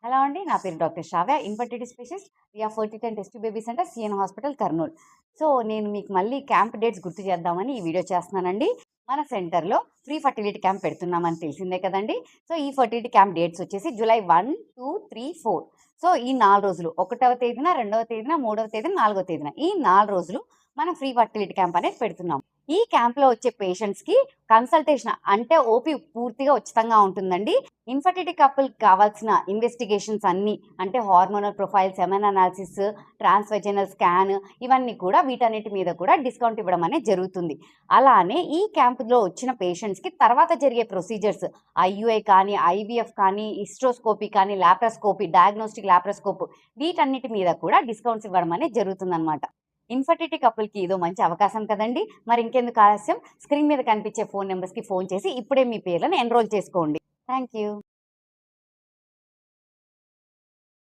Hello అండి. నా పేరు doctor Shravya. Infertility specialist. VR fertility and test baby centre, CN hospital, Kurnool. So, నేను మీకు మళ్ళీ క్యాంప్ డేట్స్ గుర్తు చేద్దామని ఈ వీడియో చేస్తున్నానండి. మన సెంటర్‌లో ఫ్రీ ఫర్టిలిటీ క్యాంప్ పెడుతున్నామని తెలిసిందే కదండీ! సో, ఈ ఫర్టిలిటీ క్యాంప్ డేట్స్ వచ్చేసి జూలై 1, 2, 3, 4. సో, ఈ 4 రోజులు 1వ తేదీన, 2వ తేదీన, 3వ తేదీన, 4వ తేదీన ఈ 4 రోజులు మనం ఫ్రీ ఫర్టిలిటీ క్యాంప్ అనేది పెడుతున్నాం. ఈ క్యాంప్‌లో వచ్చే పేషెంట్స్‌కి కన్సల్టేషన్ అంటే ఓపీ పూర్తిగా ఉచితంగా ఉంటుందండి. ఇన్ఫర్టిలిటీ కపుల్‌కి కావాల్సిన ఇన్వెస్టిగేషన్స్ అన్నీ అంటే hormonal profile, semen analysis, transvaginal scan ఇవన్నీ కూడా వీటన్నిటి మీద కూడా డిస్కౌంట్ ఇవ్వడం అనేది జరుగుతుంది. అలానే ఈ క్యాంప్‌లో వచ్చిన పేషెంట్స్‌కి తర్వాత జరిగే ప్రొసీజర్స్ ఐయుఐ కానీ, ఐవీఎఫ్ కానీ, హిస్టరోస్కోపీ కానీ, లాప్రోస్కోపీ, డయాగ్నోస్టిక్ లాప్రోస్కోప్ వీటన్నిటి మీద కూడా డిస్కౌంట్స్ ఇవ్వడం అనేది జరుగుతుందనమాట. ఇన్ఫర్టిలిటీ కపుల్‌కి ఇదో మంచి అవకాశం కదండీ! మరి ఇంకెందుకు ఆలస్యం, స్క్రీన్ మీద కనిపించే ఫోను నంబర్స్‌కి ఫోను చేసి ఇప్పుడే మీ పేర్లను ఎన్రోల్ చేసుకోండి. Thank you.